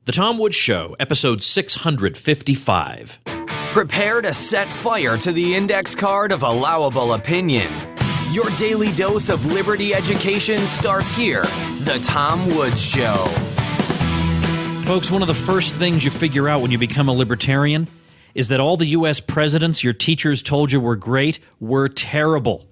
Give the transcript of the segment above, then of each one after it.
The Tom Woods Show, episode 655. Prepare to set fire to the index card of allowable opinion. Your daily dose of liberty education starts here. The Tom Woods Show. Folks, one of the first things you figure out when you become a libertarian is that all the U.S. presidents your teachers told you were great were terrible.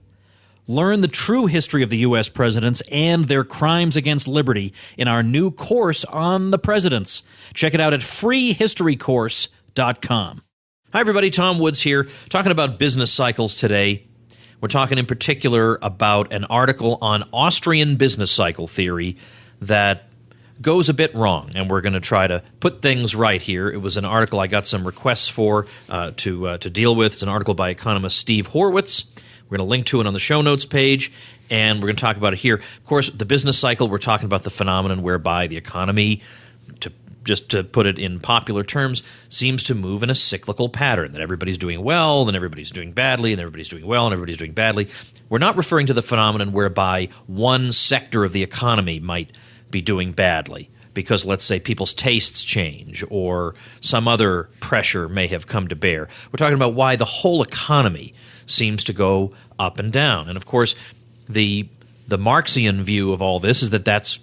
Learn the true history of the U.S. presidents and their crimes against liberty in our new course on the presidents. Check it out at freehistorycourse.com. Hi, everybody. Tom Woods here, talking about business cycles today. We're talking in particular about an article on Austrian business cycle theory that goes a bit wrong, and we're going to try to put things right here. It was an article I got some requests for to deal with. It's an article by economist Steve Horwitz. We're going to link to it on the show notes page, and we're going to talk about it here. Of course, the business cycle, we're talking about the phenomenon whereby the economy, just to put it in popular terms, seems to move in a cyclical pattern, that everybody's doing well, then everybody's doing badly, and everybody's doing well, and everybody's doing badly. We're not referring to the phenomenon whereby one sector of the economy might be doing badly because, let's say, people's tastes change or some other pressure may have come to bear. We're talking about why the whole economy seems to go up and down. And of course, the Marxian view of all this is that that's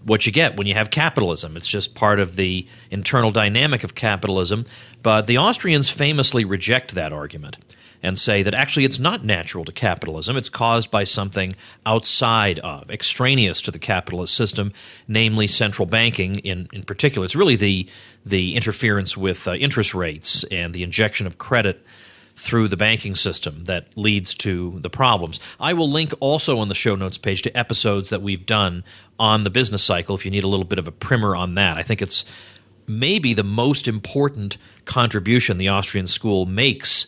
what you get when you have capitalism. It's just part of the internal dynamic of capitalism. But the Austrians famously reject that argument and say that actually it's not natural to capitalism. It's caused by something outside of, extraneous to the capitalist system, namely central banking in particular. It's really the interference with interest rates and the injection of credit through the banking system that leads to the problems. I will link also on the show notes page to episodes that we've done on the business cycle if you need a little bit of a primer on that. I think it's maybe the most important contribution the Austrian school makes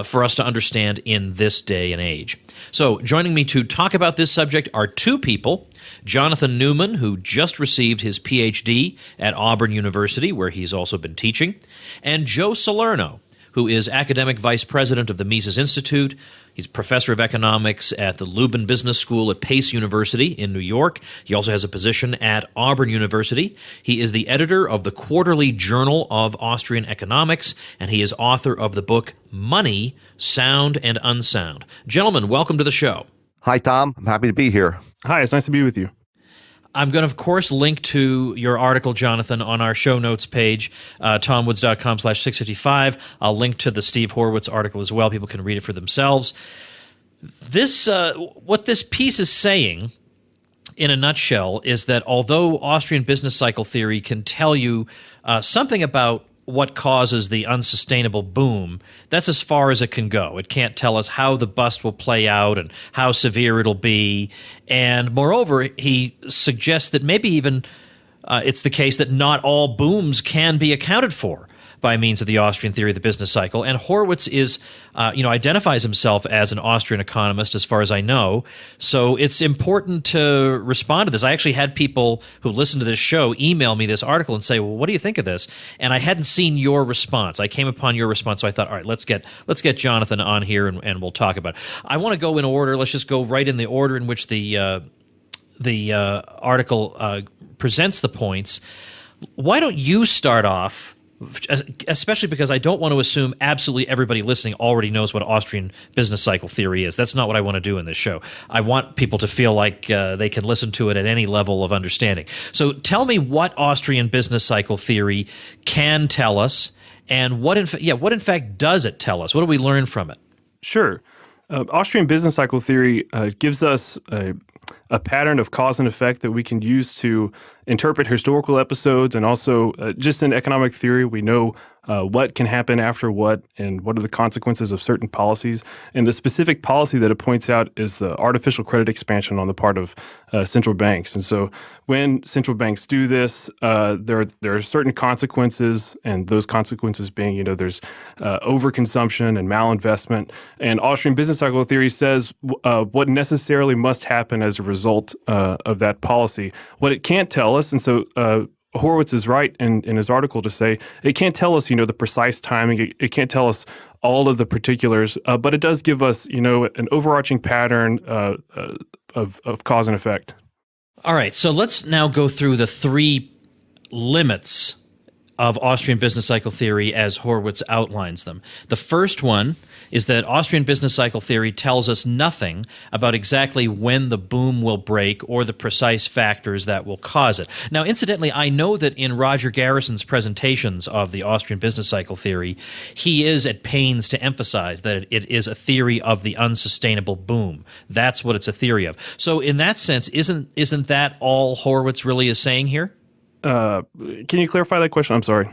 for us to understand in this day and age. So joining me to talk about this subject are two people: Jonathan Newman, who just received his PhD at Auburn University, where he's also been teaching, and Joe Salerno, who is academic vice president of the Mises Institute. He's professor of economics at the Lubin Business School at Pace University in New York. He also has a position at Auburn University. He is the editor of the Quarterly Journal of Austrian Economics, and he is author of the book Money, Sound and Unsound. Gentlemen, welcome to the show. Hi, Tom. I'm happy to be here. Hi, it's nice to be with you. I'm going to, of course, link to your article, Jonathan, on our show notes page, tomwoods.com/655. I'll link to the Steve Horwitz article as well. People can read it for themselves. What this piece is saying, in a nutshell, is that although Austrian business cycle theory can tell you something about what causes the unsustainable boom, that's as far as it can go. It can't tell us how the bust will play out and how severe it'll be. And moreover, he suggests that maybe even it's the case that not all booms can be accounted for by means of the Austrian theory of the business cycle. And Horwitz is, identifies himself as an Austrian economist, as far as I know. So it's important to respond to this. I actually had people who listen to this show email me this article and say, well, what do you think of this? And I hadn't seen your response. I came upon your response, so I thought, all right, let's get Jonathan on here and we'll talk about it. I want to go in order. Let's just go right in the order in which the article presents the points. Why don't you start off, especially because I don't want to assume absolutely everybody listening already knows what Austrian business cycle theory is. That's not what I want to do in this show. I want people to feel like they can listen to it at any level of understanding. So tell me what Austrian business cycle theory can tell us, and what in fact does it tell us? What do we learn from it? Sure. Austrian business cycle theory gives us a pattern of cause and effect that we can use to interpret historical episodes, and also just in economic theory, we know what can happen after what and what are the consequences of certain policies. And the specific policy that it points out is the artificial credit expansion on the part of central banks. And so when central banks do this, there are certain consequences, and those consequences being, there's overconsumption and malinvestment. And Austrian business cycle theory says what necessarily must happen as a result of that policy. What it can't tell us, and so Horwitz is right in his article to say it can't tell us, the precise timing. It can't tell us all of the particulars, but it does give us, an overarching pattern of cause and effect. All right, so let's now go through the three limits of Austrian business cycle theory as Horowitz outlines them. The first one is that Austrian business cycle theory tells us nothing about exactly when the boom will break or the precise factors that will cause it. Now, incidentally, I know that in Roger Garrison's presentations of the Austrian business cycle theory, he is at pains to emphasize that it is a theory of the unsustainable boom. That's what it's a theory of. So in that sense, isn't that all Horowitz really is saying here? Can you clarify that question? I'm sorry.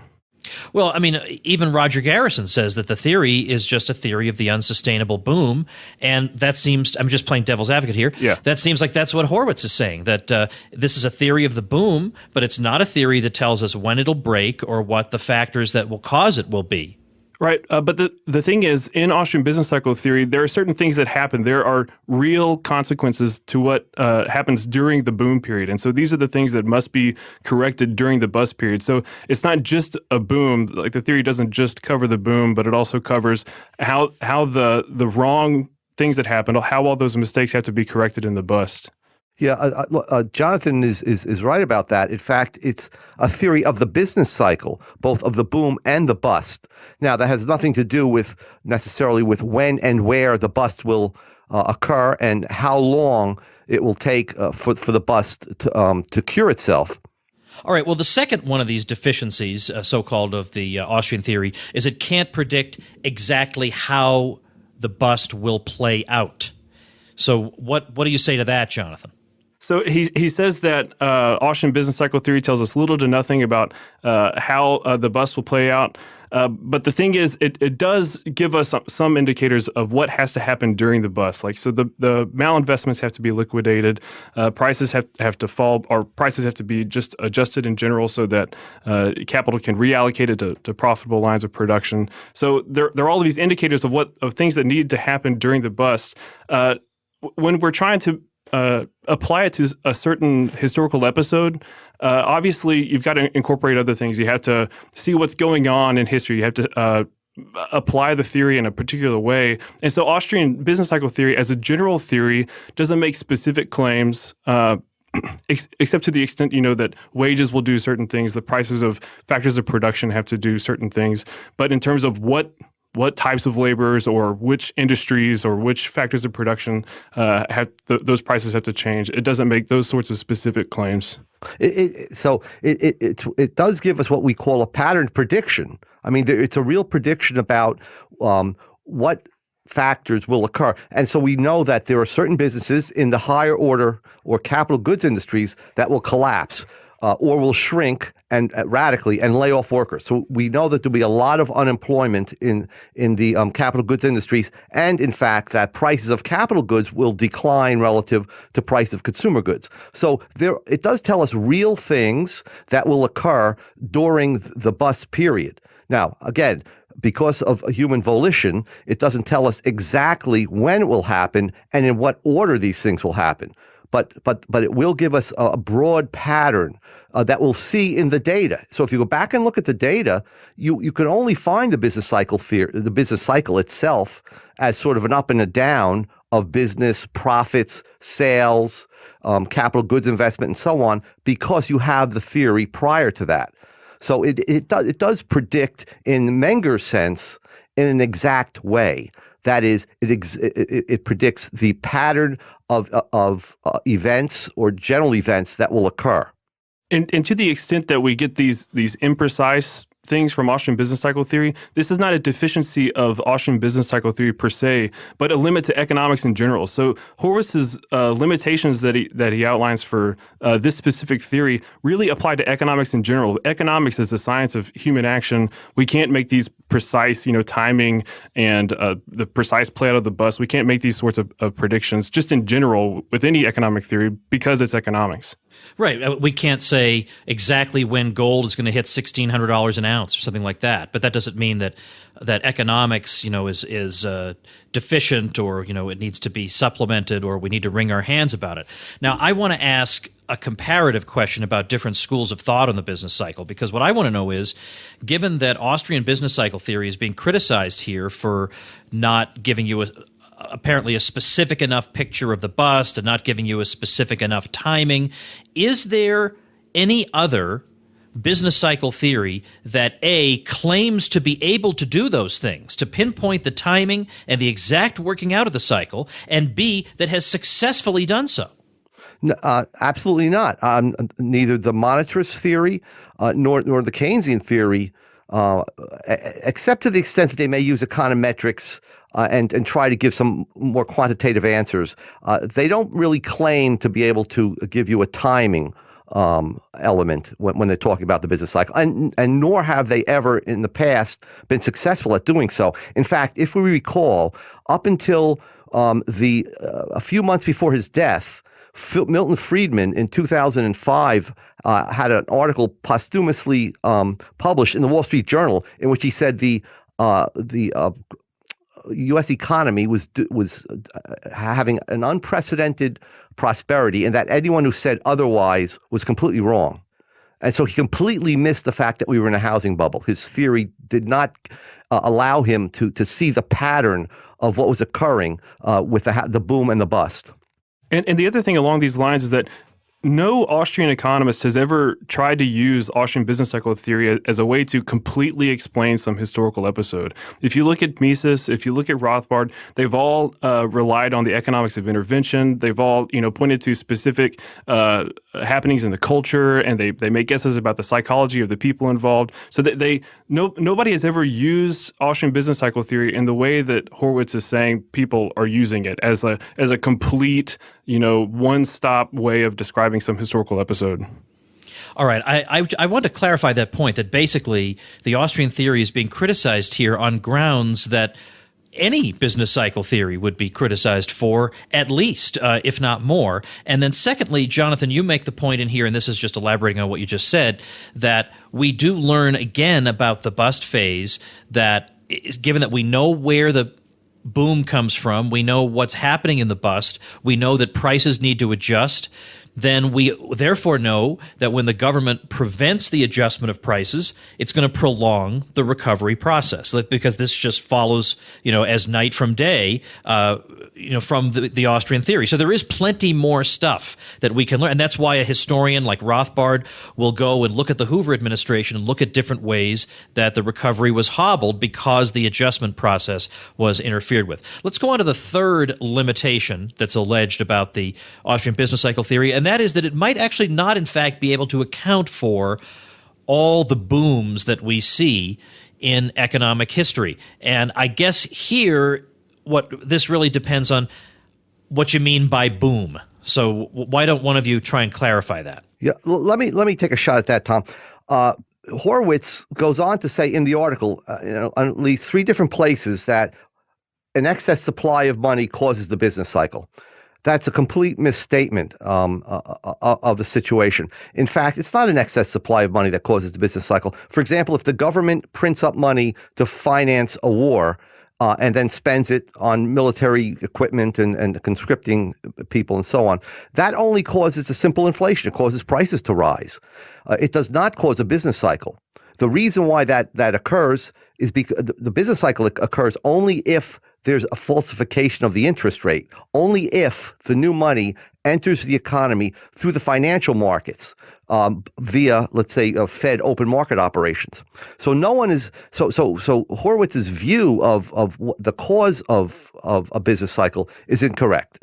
Well, I mean, even Roger Garrison says that the theory is just a theory of the unsustainable boom, and that seems, I'm just playing devil's advocate here, Yeah. that seems like that's what Horowitz is saying, that this is a theory of the boom, but it's not a theory that tells us when it'll break or what the factors that will cause it will be. Right. But the thing is, in Austrian business cycle theory, there are certain things that happen. There are real consequences to what happens during the boom period. And so these are the things that must be corrected during the bust period. So it's not just a boom. Like the theory doesn't just cover the boom, but it also covers how the wrong things that happen, how all those mistakes have to be corrected in the bust. Yeah, Jonathan is right about that. In fact, it's a theory of the business cycle, both of the boom and the bust. Now, that has nothing to do with necessarily with when and where the bust will occur and how long it will take for the bust to cure itself. All right, well, the second one of these deficiencies, so-called, of the Austrian theory is it can't predict exactly how the bust will play out. So what do you say to that, Jonathan? So he says that Austrian business cycle theory tells us little to nothing about how the bust will play out. But the thing is, it does give us some indicators of what has to happen during the bust. Like, so the malinvestments have to be liquidated, prices have to fall, or prices have to be just adjusted in general so that capital can reallocate it to profitable lines of production. So there are all of these indicators of things that need to happen during the bust. When we're trying to apply it to a certain historical episode, obviously you've got to incorporate other things. You have to see what's going on in history. You have to apply the theory in a particular way. And so Austrian business cycle theory, as a general theory, doesn't make specific claims, except to the extent, that wages will do certain things, the prices of factors of production have to do certain things. But in terms of what types of laborers or which industries or which factors of production those prices have to change, it doesn't make those sorts of specific claims. So it does give us what we call a pattern prediction. I mean, it's a real prediction about what factors will occur. And so we know that there are certain businesses in the higher order or capital goods industries that will collapse or will shrink and radically and lay off workers. So we know that there'll be a lot of unemployment in the capital goods industries, and in fact that prices of capital goods will decline relative to price of consumer goods. So it does tell us real things that will occur during the bust period. Now, again, because of human volition, it doesn't tell us exactly when it will happen and in what order these things will happen. But it will give us a broad pattern that we'll see in the data. So if you go back and look at the data, you can only find the business cycle itself as sort of an up and a down of business profits, sales, capital goods investment, and so on, because you have the theory prior to that. So it does predict, in Menger's sense, in an exact way. That is, it predicts the pattern of events or general events that will occur. And to the extent that we get these imprecise things from Austrian business cycle theory, this is not a deficiency of Austrian business cycle theory per se, but a limit to economics in general. So Horowitz's limitations that he outlines for this specific theory really apply to economics in general. Economics is the science of human action. We can't make these precise, timing and the precise play out of the bust. We can't make these sorts of predictions just in general with any economic theory because it's economics. Right. We can't say exactly when gold is going to hit $1,600 an ounce or something like that. But that doesn't mean that economics, is deficient, or it needs to be supplemented, or we need to wring our hands about it. Now, I want to ask a comparative question about different schools of thought on the business cycle, because what I want to know is, given that Austrian business cycle theory is being criticized here for not giving you apparently a specific enough picture of the bust and not giving you a specific enough timing, is there any other business cycle theory that A, claims to be able to do those things, to pinpoint the timing and the exact working out of the cycle, and B, that has successfully done so? Absolutely not. Neither the monetarist theory nor the Keynesian theory, except to the extent that they may use econometrics and try to give some more quantitative answers. They don't really claim to be able to give you a timing element when they're talking about the business cycle, and nor have they ever in the past been successful at doing so. In fact, if we recall, up until a few months before his death, Milton Friedman in 2005 had an article posthumously published in the Wall Street Journal in which he said the U.S. economy was having an unprecedented prosperity, and that anyone who said otherwise was completely wrong. And so he completely missed the fact that we were in a housing bubble. His theory did not allow him to see the pattern of what was occurring with the boom and the bust. And the other thing along these lines is that no Austrian economist has ever tried to use Austrian business cycle theory as a way to completely explain some historical episode. If you look at Mises, if you look at Rothbard, they've all relied on the economics of intervention. They've all, pointed to specific happenings in the culture, and they make guesses about the psychology of the people involved. So that nobody has ever used Austrian business cycle theory in the way that Horowitz is saying people are using it as a complete, one-stop way of describing some historical episode. All right. I want to clarify that point, that basically the Austrian theory is being criticized here on grounds that any business cycle theory would be criticized for, at least, if not more. And then secondly, Jonathan, you make the point in here, and this is just elaborating on what you just said, that we do learn again about the bust phase, that given that we know where the boom comes from, we know what's happening in the bust, we know that prices need to adjust, then we therefore know that when the government prevents the adjustment of prices, it's going to prolong the recovery process, because this just follows, as night from day, from the Austrian theory. So there is plenty more stuff that we can learn. And that's why a historian like Rothbard will go and look at the Hoover administration and look at different ways that the recovery was hobbled because the adjustment process was interfered with. Let's go on to the third limitation that's alleged about the Austrian business cycle theory, and that is that it might actually not, in fact, be able to account for all the booms that we see in economic history. And I guess here, what this really depends on what you mean by boom. So why don't one of you try and clarify that? Yeah, let me take a shot at that, Tom. Horowitz goes on to say in the article, on at least three different places, that an excess supply of money causes the business cycle. That's a complete misstatement of the situation. In fact, it's not an excess supply of money that causes the business cycle. For example, if the government prints up money to finance a war and then spends it on military equipment and conscripting people and so on, that only causes a simple inflation. It causes prices to rise. It does not cause a business cycle. The reason why that occurs is because the business cycle occurs only if there's a falsification of the interest rate, only if the new money enters the economy through the financial markets via, let's say, Fed open market operations. So no one is so Horowitz's view of the cause of a business cycle is incorrect.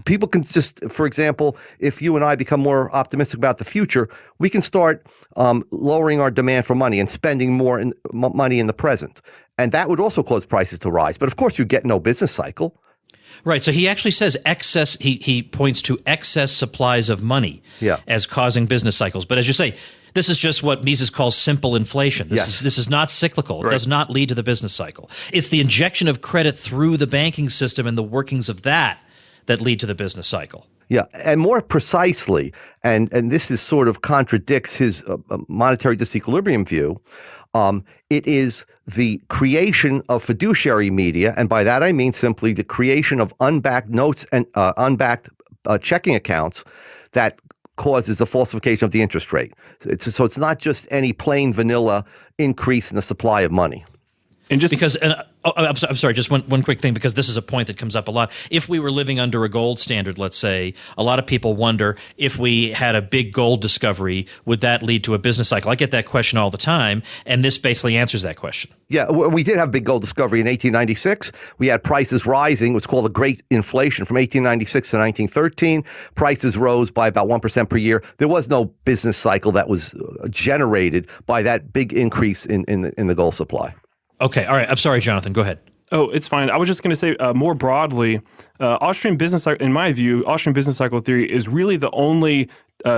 People can just, for example, if you and I become more optimistic about the future, we can start lowering our demand for money and spending more money in the present. And that would also cause prices to rise. But of course, you get no business cycle. Right. So he actually says excess. He points to excess supplies of money as causing business cycles. But as you say, this is just what Mises calls simple inflation. This is not cyclical. It does not lead to the business cycle. It's the injection of credit through the banking system and the workings of that lead to the business cycle. Yeah, and more precisely, and this is sort of contradicts his monetary disequilibrium view. It is the creation of fiduciary media, and by that I mean simply the creation of unbacked notes and unbacked checking accounts that causes the falsification of the interest rate. So it's not just any plain vanilla increase in the supply of money. And just because I'm sorry, just one quick thing, because this is a point that comes up a lot. If we were living under a gold standard, let's say, a lot of people wonder if we had a big gold discovery, would that lead to a business cycle? I get that question all the time, and this basically answers that question. Yeah, we did have a big gold discovery in 1896. We had prices rising. It was called the Great Inflation from 1896 to 1913. Prices rose by about 1% per year. There was no business cycle that was generated by that big increase in the gold supply. Okay, all right. I'm sorry, Jonathan. Go ahead. Oh, it's fine. I was just going to say more broadly, Austrian business cycle, in my view, Austrian business cycle theory is really the only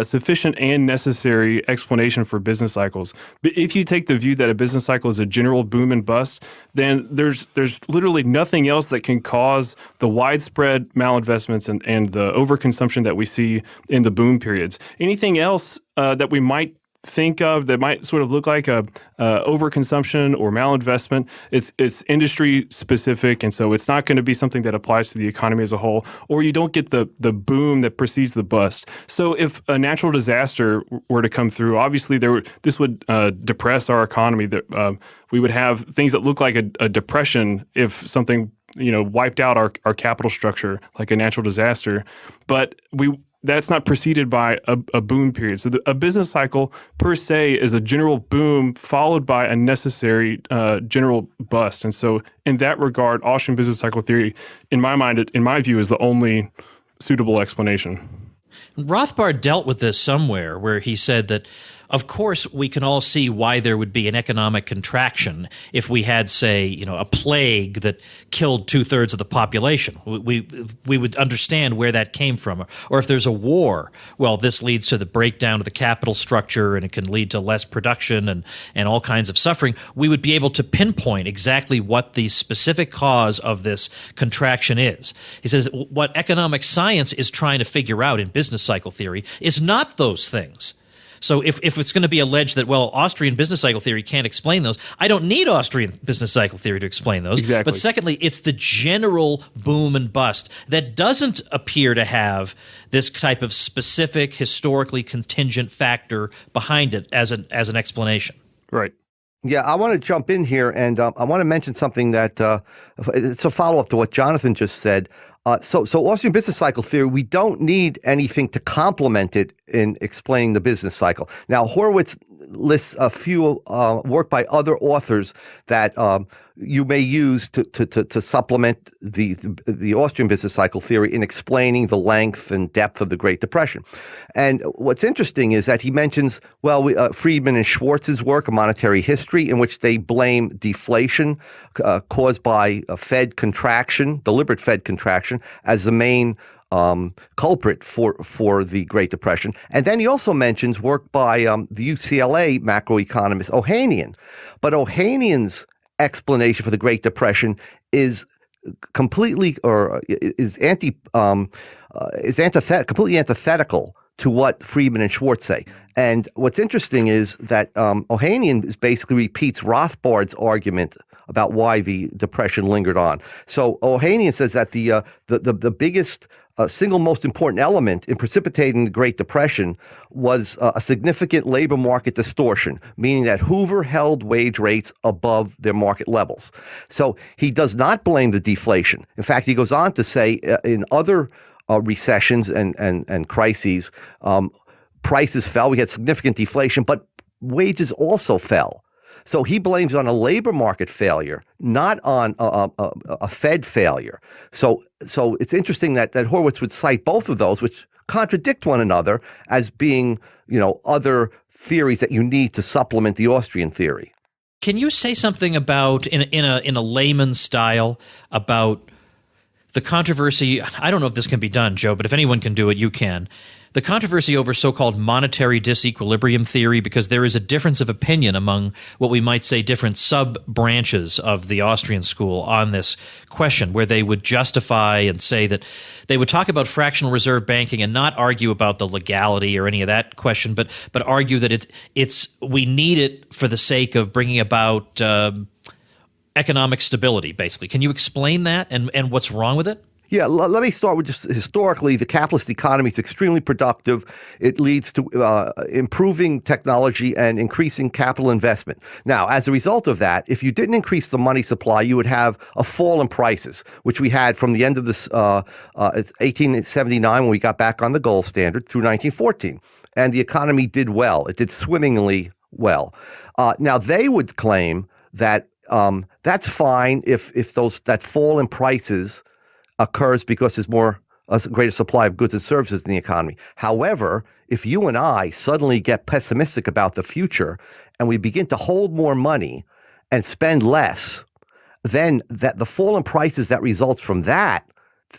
sufficient and necessary explanation for business cycles. But if you take the view that a business cycle is a general boom and bust, then there's literally nothing else that can cause the widespread malinvestments and the overconsumption that we see in the boom periods. Anything else that we might think of that might sort of look like a overconsumption or malinvestment, it's industry specific, and so it's not going to be something that applies to the economy as a whole, or you don't get the boom that precedes the bust. So if a natural disaster were to come through, obviously this would depress our economy. That we would have things that look like a depression if something wiped out our capital structure like a natural disaster, but that's not preceded by a boom period. So a business cycle per se is a general boom followed by a necessary general bust. And so in that regard, Austrian business cycle theory, in my mind, in my view, is the only suitable explanation. Rothbard dealt with this somewhere where he said that, of course, we can all see why there would be an economic contraction if we had, say, a plague that killed 2/3 of the population. We would understand where that came from. Or if there's a war, well, this leads to the breakdown of the capital structure, and it can lead to less production and all kinds of suffering. We would be able to pinpoint exactly what the specific cause of this contraction is. He says what economic science is trying to figure out in business cycle theory is not those things. So if it's going to be alleged that, well, Austrian business cycle theory can't explain those, I don't need Austrian business cycle theory to explain those. Exactly. But secondly, it's the general boom and bust that doesn't appear to have this type of specific, historically contingent factor behind it as an explanation. Right. Yeah, I want to jump in here, and I want to mention something that it's a follow-up to what Jonathan just said. So Austrian business cycle theory, we don't need anything to complement it in explaining the business cycle. Now, Horowitz lists a few work by other authors that you may use to supplement the Austrian business cycle theory in explaining the length and depth of the Great Depression. And what's interesting is that he mentions, Friedman and Schwartz's work, A Monetary History, in which they blame deflation caused by a Fed contraction, deliberate Fed contraction, as the main culprit for the Great Depression. And then he also mentions work by the UCLA macroeconomist Ohanian. But Ohanian's explanation for the Great Depression is completely completely antithetical to what Friedman and Schwartz say. And what's interesting is that Ohanian basically repeats Rothbard's argument about why the Depression lingered on. So Ohanian says that the biggest single most important element in precipitating the Great Depression was a significant labor market distortion, meaning that Hoover held wage rates above their market levels. So he does not blame the deflation. In fact, he goes on to say in other recessions and crises, prices fell. We had significant deflation, but wages also fell. So he blames it on a labor market failure, not on a Fed failure. So it's interesting that Horowitz would cite both of those, which contradict one another, as being other theories that you need to supplement the Austrian theory. Can you say something about in a layman's style about the controversy? I don't know if this can be done, Joe, but if anyone can do it, you can. The controversy over so-called monetary disequilibrium theory, because there is a difference of opinion among what we might say different sub-branches of the Austrian school on this question, where they would justify and say that they would talk about fractional reserve banking and not argue about the legality or any of that question, but argue that we need it for the sake of bringing about economic stability, basically. Can you explain that and what's wrong with it? Yeah, let me start with just historically, the capitalist economy is extremely productive. It leads to improving technology and increasing capital investment. Now, as a result of that, if you didn't increase the money supply, you would have a fall in prices, which we had from the end of this 1879 when we got back on the gold standard through 1914. And the economy did well. It did swimmingly well. Now, they would claim that that's fine if that fall in prices occurs because there's a greater supply of goods and services in the economy. However, if you and I suddenly get pessimistic about the future and we begin to hold more money and spend less, then the fall in prices that results from that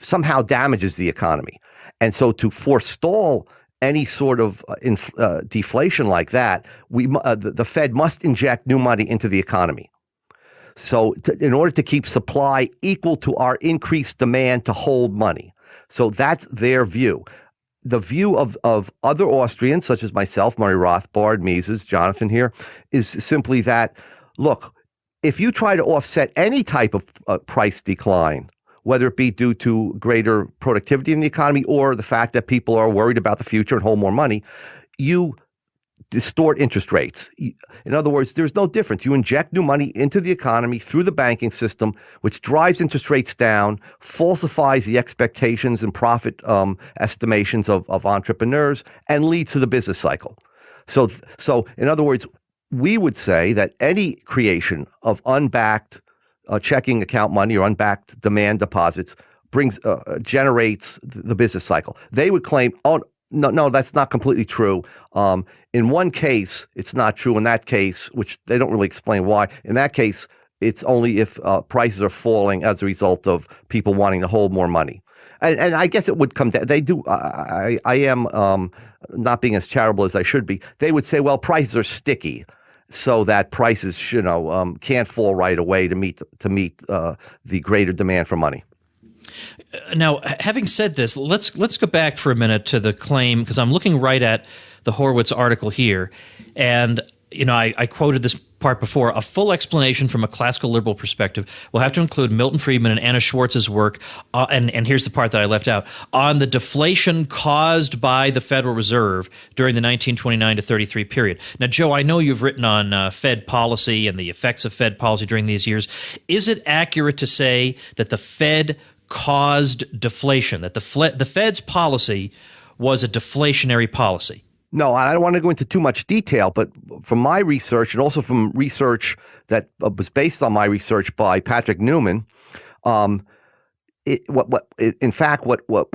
somehow damages the economy. And so to forestall any sort of deflation like that, the Fed must inject new money into the economy. So in order to keep supply equal to our increased demand to hold money. So that's their view. The view of other Austrians, such as myself, Murray Rothbard, Mises, Jonathan here, is simply that, look, if you try to offset any type of price decline, whether it be due to greater productivity in the economy or the fact that people are worried about the future and hold more money, you distort interest rates. In other words, there's no difference. You inject new money into the economy through the banking system, which drives interest rates down, falsifies the expectations and profit estimations of entrepreneurs, and leads to the business cycle. So in other words, we would say that any creation of unbacked checking account money or unbacked demand deposits generates the business cycle. They would claim, oh, no, that's not completely true. In one case, it's not true. In that case, which they don't really explain why, in that case, it's only if prices are falling as a result of people wanting to hold more money. And I guess it would come down. They do. I am not being as charitable as I should be. They would say, well, prices are sticky, so that prices, can't fall right away to meet the greater demand for money. Now, having said this, let's go back for a minute to the claim, because I'm looking right at the Horowitz article here, and I quoted this part before. A full explanation from a classical liberal perspective will have to include Milton Friedman and Anna Schwartz's work, and here's the part that I left out, on the deflation caused by the Federal Reserve during the 1929 to 33 period. Now, Joe, I know you've written on Fed policy and the effects of Fed policy during these years. Is it accurate to say that the Fed caused deflation, that the Fed's policy was a deflationary policy? No, I don't want to go into too much detail, but from my research and also from research that was based on my research by Patrick Newman, what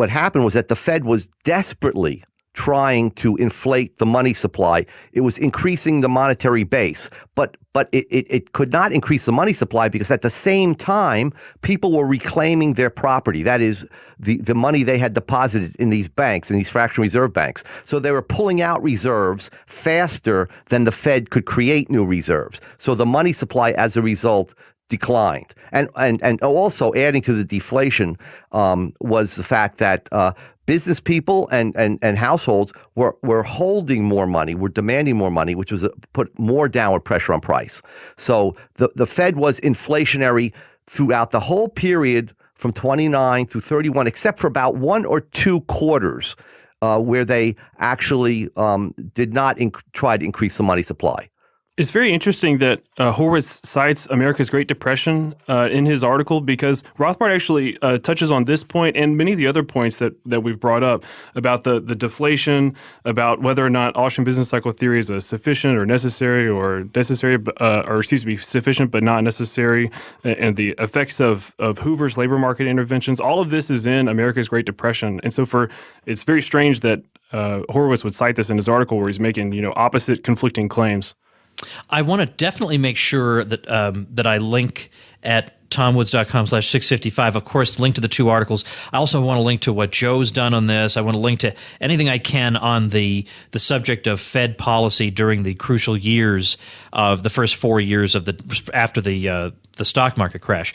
happened was that the Fed was desperately trying to inflate the money supply. It was increasing the monetary base, but it could not increase the money supply because at the same time, people were reclaiming their property. That is, the money they had deposited in these banks, in these fractional reserve banks. So they were pulling out reserves faster than the Fed could create new reserves. So the money supply, as a result, declined. And also adding to the deflation was the fact that business people and households were holding more money, were demanding more money, which was put more downward pressure on price. So the Fed was inflationary throughout the whole period from 29 through 31, except for about 1 or 2 quarters where they actually did not try to increase the money supply. It's very interesting that Horowitz cites America's Great Depression in his article, because Rothbard actually touches on this point and many of the other points that we've brought up about the deflation, about whether or not Austrian business cycle theory is a sufficient or necessary sufficient but not necessary, and the effects of Hoover's labor market interventions. All of this is in America's Great Depression. And so it's very strange that Horowitz would cite this in his article where he's making opposite conflicting claims. I want to definitely make sure that that I link at tomwoods.com/655. Of course, link to the 2 articles. I also want to link to what Joe's done on this. I want to link to anything I can on the subject of Fed policy during the crucial years of the first 4 years of after the stock market crash.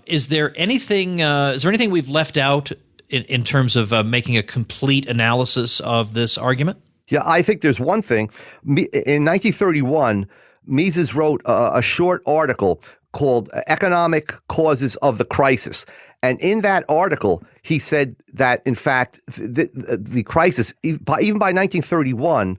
Is there anything we've left out in terms of making a complete analysis of this argument? Yeah, I think there's one thing. In 1931, Mises wrote a short article called Economic Causes of the Crisis. And in that article, he said that, in fact, the crisis, even by 1931,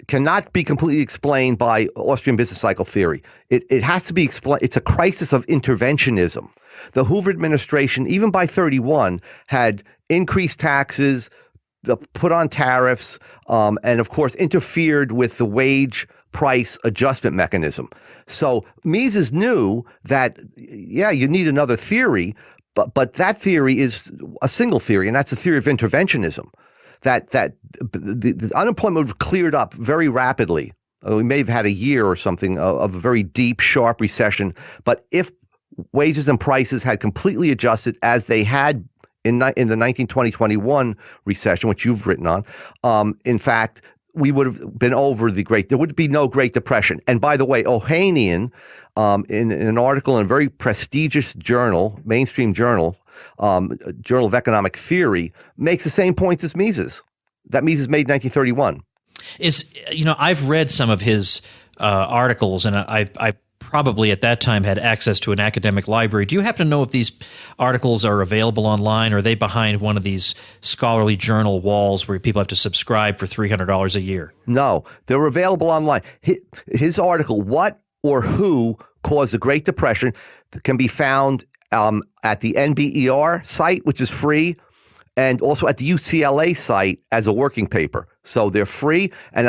cannot be completely explained by Austrian business cycle theory. It has to be explained. It's a crisis of interventionism. The Hoover administration, even by 31, had increased taxes, put on tariffs, and of course interfered with the wage price adjustment mechanism. So Mises knew that, yeah, you need another theory, but that theory is a single theory, and that's the theory of interventionism. That the unemployment would have cleared up very rapidly. We may have had a year or something of a very deep, sharp recession, but if wages and prices had completely adjusted as they had in the 1920-21 recession, which you've written on, in fact, we would have been over there would be no Great Depression. And by the way, Ohanian, in an article in a very prestigious journal, mainstream journal, Journal of Economic Theory, makes the same points as Mises, that Mises made in 1931. I've read some of his articles, and I probably at that time had access to an academic library. Do you happen to know if these articles are available online, or are they behind one of these scholarly journal walls where people have to subscribe for $300 a year? No, they're available online. His article, What or Who Caused the Great Depression, can be found at the NBER site, which is free, and also at the UCLA site as a working paper. So they're free, and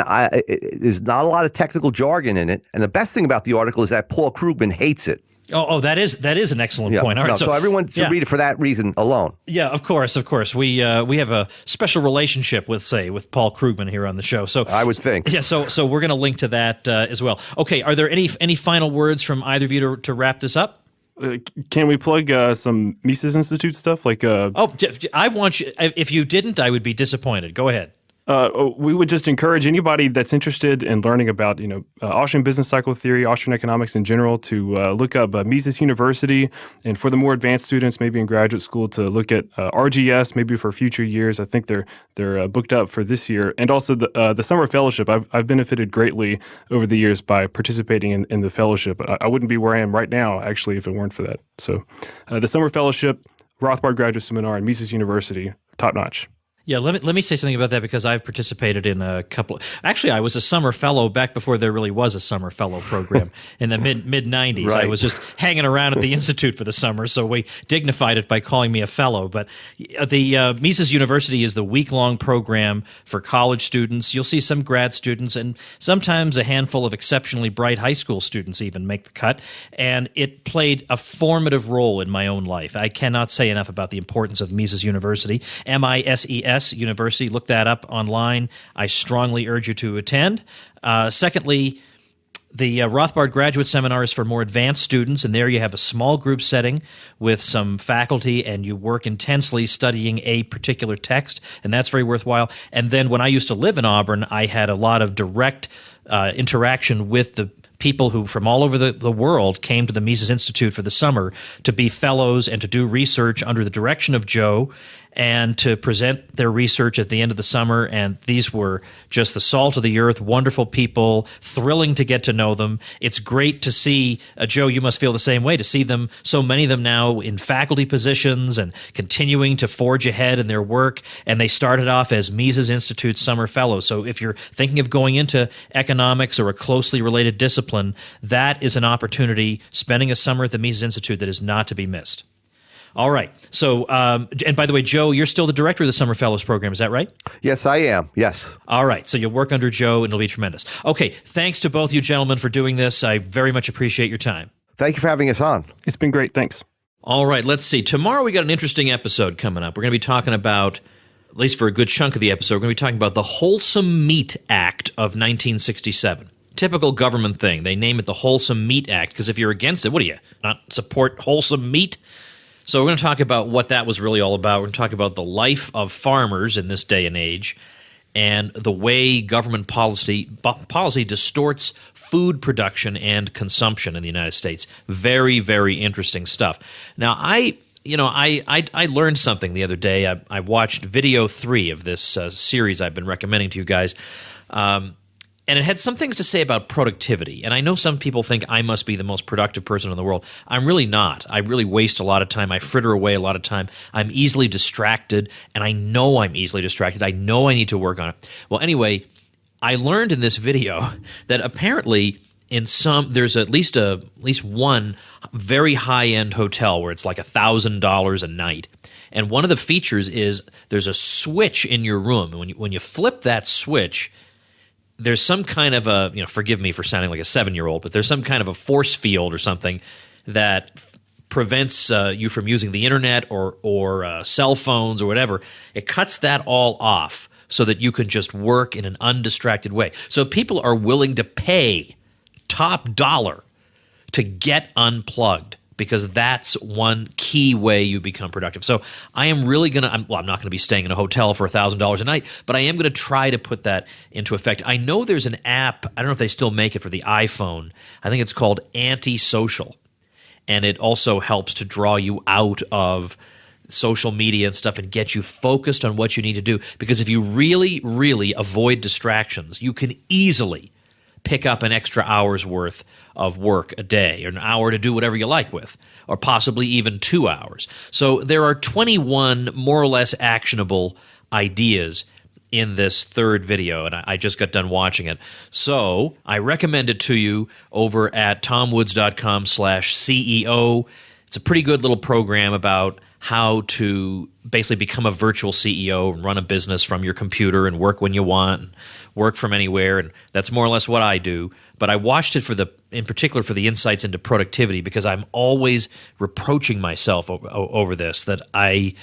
there's not a lot of technical jargon in it. And the best thing about the article is that Paul Krugman hates it. Oh, that is an excellent point. All right, so everyone should read it for that reason alone. Yeah, of course. We have a special relationship with Paul Krugman here on the show. So I would think. Yeah, so we're going to link to that as well. Okay, are there any final words from either of you to wrap this up? Can we plug some Mises Institute stuff? I want you. If you didn't, I would be disappointed. Go ahead. We would just encourage anybody that's interested in learning about, Austrian business cycle theory, Austrian economics in general, to look up Mises University, and for the more advanced students, maybe in graduate school, to look at RGS, maybe for future years. I think they're booked up for this year, and also the summer fellowship. I've benefited greatly over the years by participating in the fellowship. I wouldn't be where I am right now, actually, if it weren't for that. So, the summer fellowship, Rothbard Graduate Seminar, and Mises University, top notch. Yeah, let me say something about that, because I've participated in a couple. Actually, I was a summer fellow back before there really was a summer fellow program in the mid 90s. Right. I was just hanging around at the institute for the summer, so we dignified it by calling me a fellow. But the Mises University is the week-long program for college students. You'll see some grad students, and sometimes a handful of exceptionally bright high school students even make the cut. And it played a formative role in my own life. I cannot say enough about the importance of Mises University. MISES University. Look that up online. I strongly urge you to attend. Secondly, the Rothbard Graduate Seminar is for more advanced students, and there you have a small group setting with some faculty, and you work intensely studying a particular text, and that's very worthwhile. And then when I used to live in Auburn, I had a lot of direct interaction with the people who from all over the world came to the Mises Institute for the summer to be fellows and to do research under the direction of Joe and to present their research at the end of the summer. And these were just the salt of the earth, wonderful people, thrilling to get to know them. It's great to see, Joe, you must feel the same way, to see them, so many of them now in faculty positions and continuing to forge ahead in their work. And they started off as Mises Institute summer fellows. So if you're thinking of going into economics or a closely related discipline, that is an opportunity, spending a summer at the Mises Institute, that is not to be missed. All right. So, and by the way, Joe, you're still the director of the Summer Fellows Program. Is that right? Yes, I am. Yes. All right. So you'll work under Joe, and it'll be tremendous. Okay. Thanks to both you gentlemen for doing this. I very much appreciate your time. Thank you for having us on. It's been great. Thanks. All right. Let's see. Tomorrow we got an interesting episode coming up. We're going to be talking about, at least for a good chunk of the episode, we're going to be talking about the Wholesome Meat Act of 1967. Typical government thing. They name it the Wholesome Meat Act because if you're against it, what do you not support wholesome meat? So we're going to talk about what that was really all about. We're going to talk about the life of farmers in this day and age and the way government policy distorts food production and consumption in the United States. Very, very interesting stuff. Now, I learned something the other day. I watched video 3 of this series I've been recommending to you guys. And it had some things to say about productivity. And I know some people think I must be the most productive person in the world. I'm really not. I really waste a lot of time. I fritter away a lot of time. I'm easily distracted, and I know I'm easily distracted. I know I need to work on it. Well, anyway, I learned in this video that apparently there's at least one very high-end hotel where it's like $1,000 a night. And one of the features is there's a switch in your room. And when you flip that switch, there's some kind of a, forgive me for sounding like a 7-year-old, but there's some kind of a force field or something that prevents you from using the internet or cell phones or whatever. It cuts that all off so that you can just work in an undistracted way. So people are willing to pay top dollar to get unplugged, because that's one key way you become productive. So I am really going to, I'm not going to be staying in a hotel for $1,000 a night, but I am going to try to put that into effect. I know there's an app, I don't know if they still make it for the iPhone. I think it's called Antisocial. And it also helps to draw you out of social media and stuff and get you focused on what you need to do. Because if you really, really avoid distractions, you can easily pick up an extra hour's worth of work a day, or an hour to do whatever you like with, or possibly even 2 hours. So there are 21 more or less actionable ideas in this third video, and I just got done watching it. So I recommend it to you over at tomwoods.com/CEO. It's a pretty good little program about how to basically become a virtual CEO and run a business from your computer and work when you want, and work from anywhere, and that's more or less what I do. But I watched it in particular for the insights into productivity, because I'm always reproaching myself over this, that I'm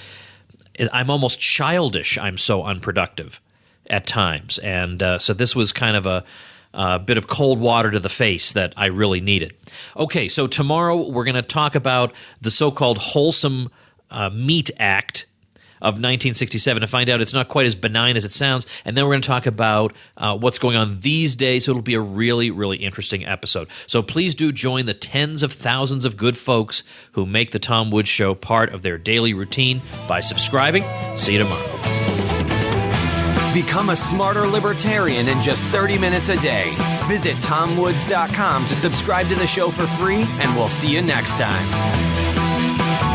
almost childish. I'm so unproductive at times, and so this was kind of a bit of cold water to the face that I really needed. Okay, so tomorrow we're going to talk about the so-called Wholesome Meat Act of 1967 to find out it's not quite as benign as it sounds. And then we're going to talk about what's going on these days. So it'll be a really, really interesting episode. So please do join the tens of thousands of good folks who make the Tom Woods Show part of their daily routine by subscribing. See you tomorrow. Become a smarter libertarian in just 30 minutes a day. Visit tomwoods.com to subscribe to the show for free, and we'll see you next time.